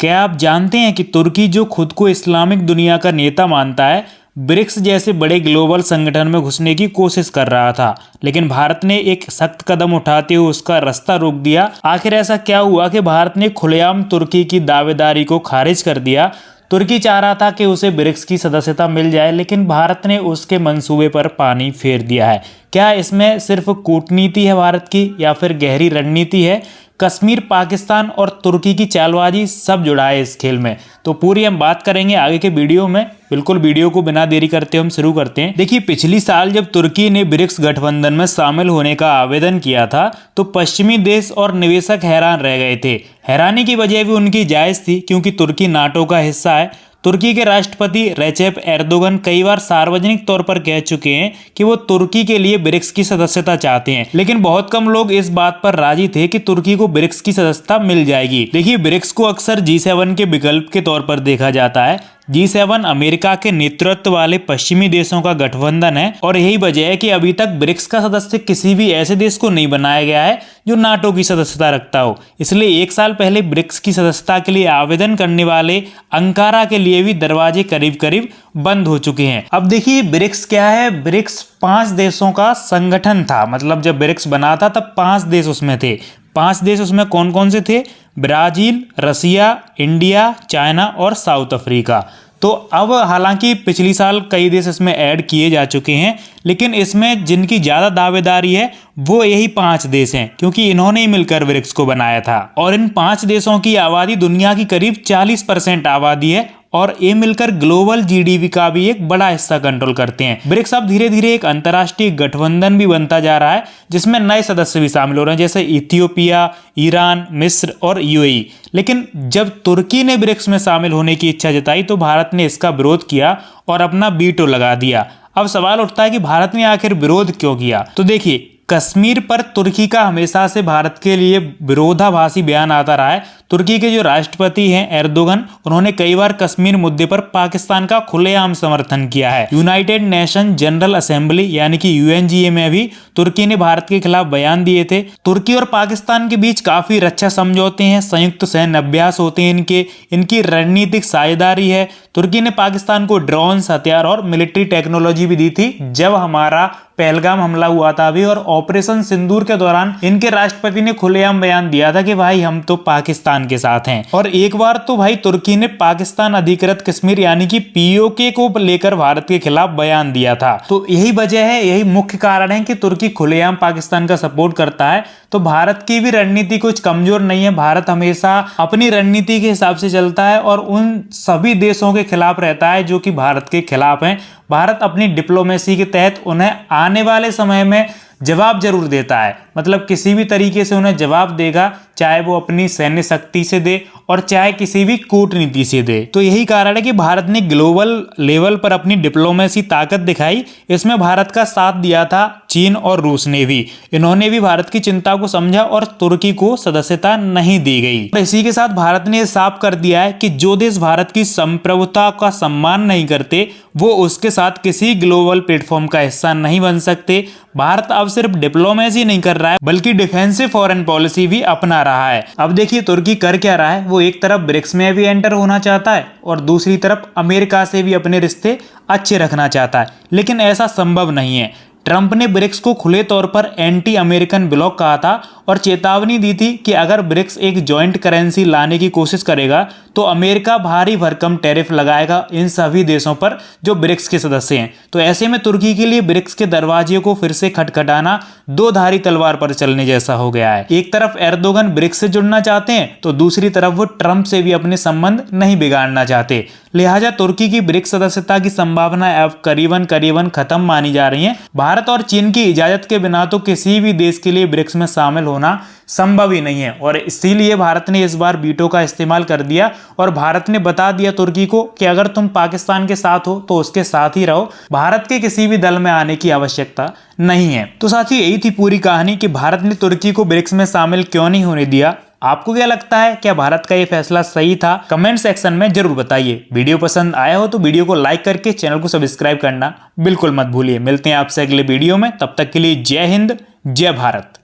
क्या आप जानते हैं कि तुर्की जो खुद को इस्लामिक दुनिया का नेता मानता है, ब्रिक्स जैसे बड़े ग्लोबल संगठन में घुसने की कोशिश कर रहा था, लेकिन भारत ने एक सख्त कदम उठाते हुए उसका रास्ता रोक दिया। आखिर ऐसा क्या हुआ कि भारत ने खुलेआम तुर्की की दावेदारी को खारिज कर दिया। तुर्की चाह रहा था कि उसे ब्रिक्स की सदस्यता मिल जाए, लेकिन भारत ने उसके मंसूबे पर पानी फेर दिया है। क्या इसमें सिर्फ कूटनीति है भारत की, या फिर गहरी रणनीति है? कश्मीर, पाकिस्तान और तुर्की की चालबाजी सब जुड़ा है इस खेल में। तो पूरी हम बात करेंगे आगे के वीडियो में। बिल्कुल वीडियो को बिना देरी करते हम शुरू करते हैं। देखिए, पिछली साल जब तुर्की ने ब्रिक्स गठबंधन में शामिल होने का आवेदन किया था, तो पश्चिमी देश और निवेशक हैरान रह गए थे। हैरानी की वजह भी उनकी जायज़ थी, क्योंकि तुर्की नाटो का हिस्सा है। तुर्की के राष्ट्रपति रेचेप एर्दोगन कई बार सार्वजनिक तौर पर कह चुके हैं कि वो तुर्की के लिए ब्रिक्स की सदस्यता चाहते हैं, लेकिन बहुत कम लोग इस बात पर राजी थे कि तुर्की को ब्रिक्स की सदस्यता मिल जाएगी। देखिए, ब्रिक्स को अक्सर G7 के विकल्प के तौर पर देखा जाता है। G7 अमेरिका के नेतृत्व वाले पश्चिमी देशों का गठबंधन है, और यही वजह है कि अभी तक ब्रिक्स का सदस्य किसी भी ऐसे देश को नहीं बनाया गया है जो नाटो की सदस्यता रखता हो। इसलिए एक साल पहले ब्रिक्स की सदस्यता के लिए आवेदन करने वाले अंकारा के लिए भी दरवाजे करीब करीब बंद हो चुके हैं। अब देखिए, ब्रिक्स क्या है? ब्रिक्स 5 देशों का संगठन था। मतलब जब ब्रिक्स बना था तब 5 देश उसमें थे। 5 देश उसमें कौन कौन से थे? ब्राजील, रसिया, इंडिया, चाइना और साउथ अफ्रीका। तो अब हालांकि पिछली साल कई देश इसमें ऐड किए जा चुके हैं, लेकिन इसमें जिनकी ज़्यादा दावेदारी है वो यही 5 देश हैं, क्योंकि इन्होंने ही मिलकर ब्रिक्स को बनाया था। और इन 5 देशों की आबादी दुनिया की करीब 40% आबादी है, और ये मिलकर ग्लोबल जीडीपी का भी एक बड़ा हिस्सा कंट्रोल करते हैं। ब्रिक्स अब धीरे धीरे एक अंतर्राष्ट्रीय गठबंधन भी बनता जा रहा है, जिसमें नए सदस्य भी शामिल हो रहे हैं, जैसे इथियोपिया, ईरान, मिस्र और यूएई। लेकिन जब तुर्की ने ब्रिक्स में शामिल होने की इच्छा जताई, तो भारत ने इसका विरोध किया और अपना वीटो लगा दिया। अब सवाल उठता है कि भारत ने आखिर विरोध क्यों किया? तो देखिए, कश्मीर पर तुर्की का हमेशा से भारत के लिए विरोधाभासी बयान आता रहा है। तुर्की के जो राष्ट्रपति हैं एर्दोगन, उन्होंने कई बार कश्मीर मुद्दे पर पाकिस्तान का खुलेआम समर्थन किया है। यूनाइटेड नेशन जनरल असेंबली यानी कि UNGA में भी तुर्की ने भारत के खिलाफ बयान दिए थे। तुर्की और पाकिस्तान के बीच काफी रक्षा समझौते हैं, संयुक्त सैन्य अभ्यास होते हैं इनकी रणनीतिक साझेदारी है। तुर्की ने पाकिस्तान को ड्रोन्स, हथियार और मिलिट्री टेक्नोलॉजी भी दी थी जब हमारा पहलगाम हमला हुआ था अभी। और ऑपरेशन सिंदूर के दौरान इनके राष्ट्रपति ने खुलेआम बयान दिया था कि भाई हम तो पाकिस्तान के साथ हैं। और एक बार तो भाई तुर्की ने पाकिस्तान अधिकृत कश्मीर यानी कि POK को लेकर भारत के खिलाफ बयान दिया था। तो यही वजह है, यही मुख्य कारण है कि तुर्की खुलेआम पाकिस्तान का सपोर्ट करता है। तो भारत की भी रणनीति कुछ कमजोर नहीं है। भारत हमेशा अपनी रणनीति के हिसाब से चलता है और उन सभी देशों के खिलाफ रहता है जो कि भारत के खिलाफ हैं। भारत अपनी डिप्लोमेसी के तहत उन्हें आने वाले समय में जवाब जरूर देता है। मतलब किसी भी तरीके से उन्हें जवाब देगा, चाहे वो अपनी सैन्य शक्ति से दे और चाहे किसी भी कूटनीति से दे। तो यही कारण है कि भारत ने ग्लोबल लेवल पर अपनी डिप्लोमेसी ताकत दिखाई। इसमें भारत का साथ दिया था चीन और रूस ने भी। इन्होंने भी भारत की चिंता को समझा और तुर्की को सदस्यता नहीं दी गई। और इसी के साथ भारत ने साफ कर दिया है कि जो देश भारत की संप्रभुता का सम्मान नहीं करते, वो उसके साथ किसी ग्लोबल प्लेटफॉर्म का हिस्सा नहीं बन सकते। भारत अब सिर्फ डिप्लोमेसी नहीं कर रहा है, बल्कि डिफेंसिव फॉरेन पॉलिसी भी अपना रहा है। अब देखिए, तुर्की कर क्या रहा है? वो एक तरफ ब्रिक्स में भी एंटर होना चाहता है और दूसरी तरफ अमेरिका से भी अपने रिश्ते अच्छे रखना चाहता है, लेकिन ऐसा संभव नहीं है। ट्रंप ने ब्रिक्स को खुले तौर पर एंटी अमेरिकन ब्लॉक कहा था और चेतावनी दी थी कि अगर ब्रिक्स एक जॉइंट करेंसी लाने की कोशिश करेगा तो अमेरिका भारी भरकम टैरिफ लगाएगा इन सभी देशों पर जो ब्रिक्स के सदस्य हैं। तो ऐसे में तुर्की के लिए ब्रिक्स के दरवाजे को फिर से खटखटाना दो धारी तलवार पर चलने जैसा हो गया है। एक तरफ एर्दोगन ब्रिक्स से जुड़ना चाहते हैं, तो दूसरी तरफ वो ट्रंप से भी अपने संबंध नहीं बिगाड़ना चाहते। लिहाजा तुर्की की ब्रिक्स सदस्यता की संभावना अब करीबन खत्म मानी जा रही है। भारत और चीन की इजाजत के बिना तो किसी भी देश के लिए ब्रिक्स में शामिल होना संभव ही नहीं है, और इसीलिए भारत ने इस बार वीटो का इस्तेमाल कर दिया और भारत ने बता दिया तुर्की को कि अगर तुम पाकिस्तान के साथ हो तो उसके साथ ही रहो, भारत के किसी भी दल में आने की आवश्यकता नहीं है। तो साथियों, यही थी पूरी कहानी कि भारत ने तुर्की को ब्रिक्स में शामिल क्यों नहीं होने दिया। आपको क्या लगता है, क्या भारत का ये फैसला सही था? कमेंट सेक्शन में जरूर बताइए। वीडियो पसंद आया हो तो वीडियो को लाइक करके चैनल को सब्सक्राइब करना बिल्कुल मत भूलिए। मिलते हैं आपसे अगले वीडियो में, तब तक के लिए जय हिंद, जय भारत।